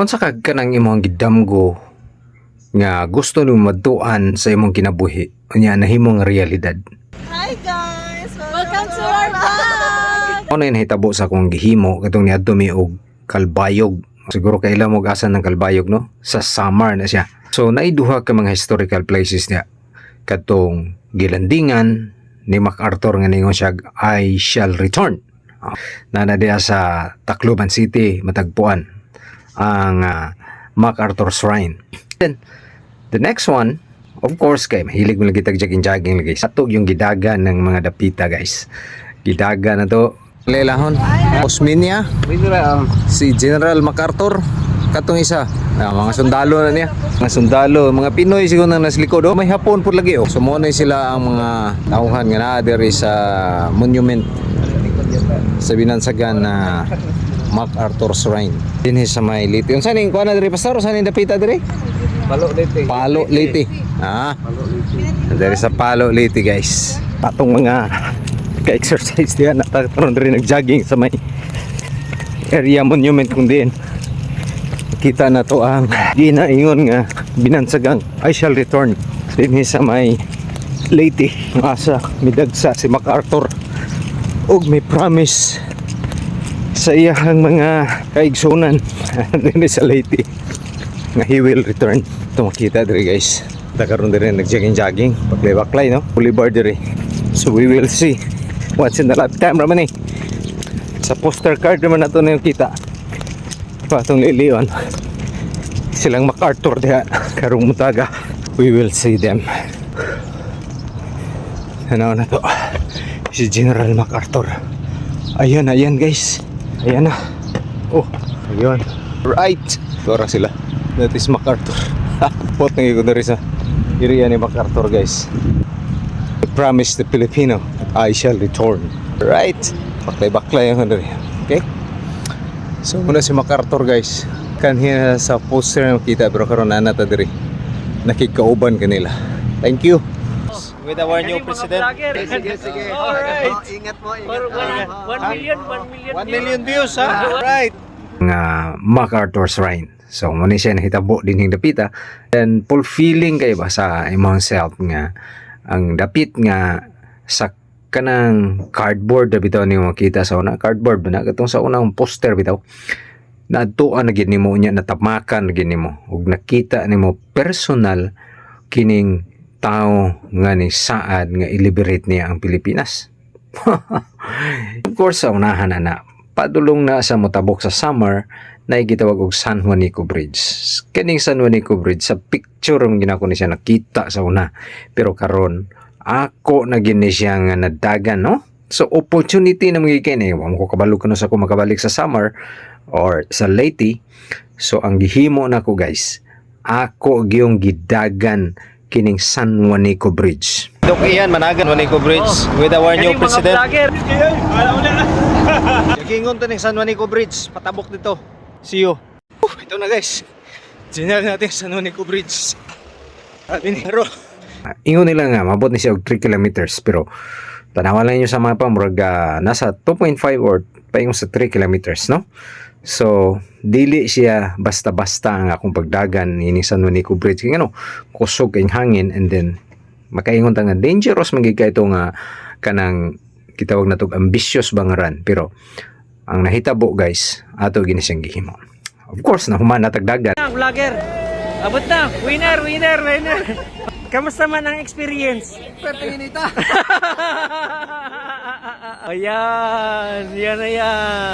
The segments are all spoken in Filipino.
Unsa ka kanang imong gidamgo nga gusto nimo madtuan sa imong kinabuhi unya nahimong realidad? Hi guys! Welcome to our vlog! Ano yung hitabo sa akong gihimo katong niadto mi og kalbayog. Siguro kaila mo asan ng kalbayog no? Sa summer na siya. So naiduha ka mga historical places niya. Katong gilandingan ni MacArthur nga ningon siya I shall return. Na diya sa Tacloban City matagpuan ang MacArthur Shrine. Then the next one, of course, kay mahilig mo lagi tag-jogging lagi. Satog yung gidagan ng mga dapita, guys. Gidagan na to. Lelahon, Osminia, si General MacArthur, katong isa. Mga sundalo na niya. Mga sundalo, mga Pinoy siguro na nasa likod. Oh, may Hapon po lagi. Oh. Sumunay sila ang mga tauhan nga na there is a monument sa binansagan na MacArthur Shrine. Dinhi sa may Liti. Unsa ning kuan na diri pastor? Unsa ning dapita diri? Palo Liti. Palo Liti. Palo Liti. There is a Palo Liti, guys. Patong mga ka-exercise diyan natataron diri nag-jogging sa may area monument kung diin. Kita na to ang ginaingon nga binansagang I shall return. Dinhi sa may Liti. Asa midagsa si MacArthur og may promise sa iyang mga kaigsunan din sa Leyte nga he will return. Ito makita diri, guys. Karon diri nag-jogging paglay-baklay no boulevard diri. So we will see what's in the lifetime raman sa poster card naman nato na yung kita patong lilion silang MacArthur diha karong mutaga. We will see them. Ano na to si General MacArthur. Ayan guys. Ayan na. Oh, ayun. Right. Tora sila. That is MacArthur. Pot nang ikot na rin sa area ni MacArthur, guys. I promise the Filipino I shall return. Right. Baklay-baklay ang rin. Okay? So, muna si MacArthur, guys. Kanina sa poster na makita, pero karoon na nata diri. Nakikauban kanila. Thank you. With our new president. Sige. Alright. Ingat mo. 1 million views, ha? Right. Nga MacArthur Shrine. So, muna siya nahitabo din yung dapita. And fulfilling kayo ba sa imong self nga ang dapit nga sa kanang cardboard na bitaw niyo makita sa una. Cardboard ba na? Katong sa unang poster bitaw. Naadtuan na gini mo niya, natamakan na gini mo. Ug nakita ni mo personal kining tao nga ni saad nga i-liberate niya ang Pilipinas. Of course, sa unahan na padulong na sa motabok sa summer na gitawag og San Juanico Bridge. Kaning San Juanico Bridge sa picture ang ginako ni siya nakita sa una. Pero karon ako na gini siya nga nadagan, no? So opportunity na magiging kini. Wa mo ko kabalo kuno sa ko makabalik sa summer or sa Leyte. So ang gihimo nako, guys, ako gyung gidagan kining San Juanico Bridge. Dok Ian Managan, Juanico Bridge with our new president. Nagingon to ning San Juanico Bridge, patabok dito. See you. Ito na, guys. General natin San Juanico Bridge. Pero ingon nila nga mabot ni siya og 3 kilometers pero tanawan lang niyo sa mapa murag nasa 2.5 or paingon sa 3 kilometers, no? So, dili siya basta-basta ang akong pagdagan ini San Juanico Bridge. Kaya kusog kayong hangin and then makaingon ta nga dangerous magigay ito nga kanang kitawag na tog ambitious bangaran. Pero ang nahitabo, guys, ato gini siyang gihimo. Of course, nahuman na tagdagan. Vlogger! Abot na! Winner! Kamusta man ang experience? Perting inita. Ayan! Yan!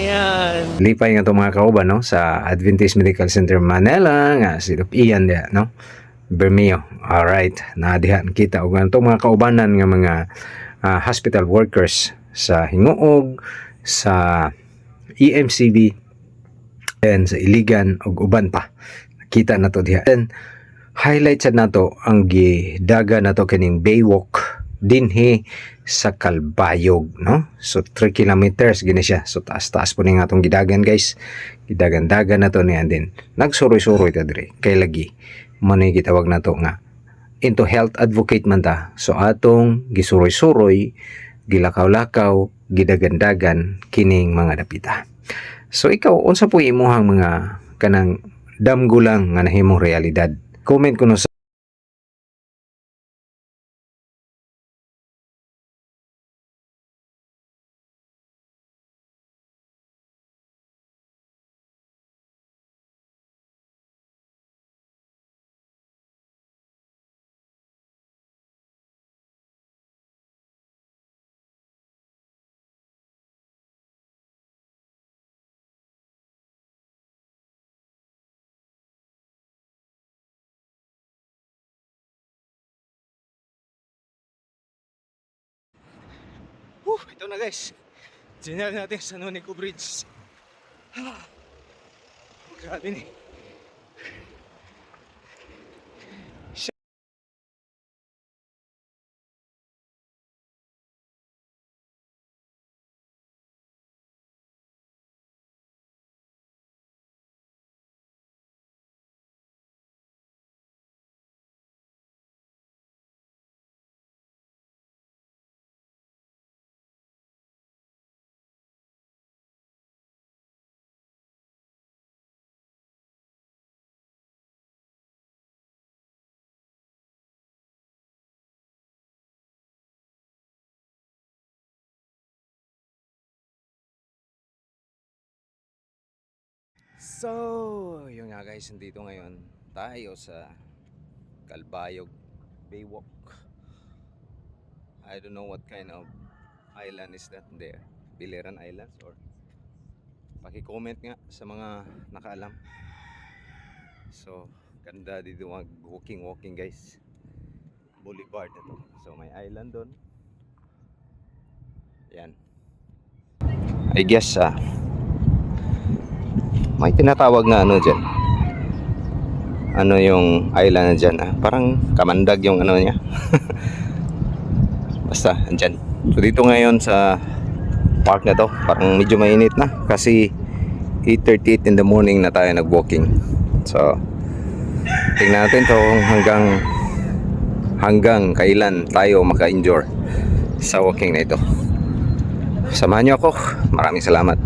Lipay nga itong mga kauban, no? Sa Adventist Medical Center Manila nga si Dok Ian dia, no? Bermeo. Alright, naadihan kita og itong mga kaubanan nga mga hospital workers sa Hinguog, sa EMCB and sa Iligan ug uban pa. Nakita na to diha. Then highlight sad nato ang gidaga nato kining Baywalk dinhi sa Kalbayog, no? So 3 kilometers gini siya. So taas-taas po ni nga atong gidagan, guys. Gidagan-dagan na to niya din. Nagsuroy-suroy ta diri kay lagi mo ni gitawag nato nga into health advocate man ta. So atong gisuroy-suroy, gilakaw-lakaw, gidagan-dagan kining mga dapita. So ikaw unsa po imuhang mga kanang damgo lang nga nahimong realidad. Comment kuno sa ito na guys. Sinal natin sa Nonico Bridge. Grabe ni. So, yun nga guys, nandito ngayon tayo sa Calbayog Baywalk. I don't know what kind of island is that there. Biliran Islands or paki-comment nga sa mga nakaalam. So, ganda dito mag walking guys. Boulevard na to. So, may island doon. Yan. I guess may tinatawag na ano dyan. Ano yung island na dyan? Parang Kamandag yung ano niya. Basta, andyan. So dito ngayon sa park na to, parang medyo mainit na. Kasi 8:38 in the morning na tayo nag-walking. So, tingnan natin to hanggang kailan tayo maka-endure sa walking na ito. Samahan niyo ako. Maraming salamat.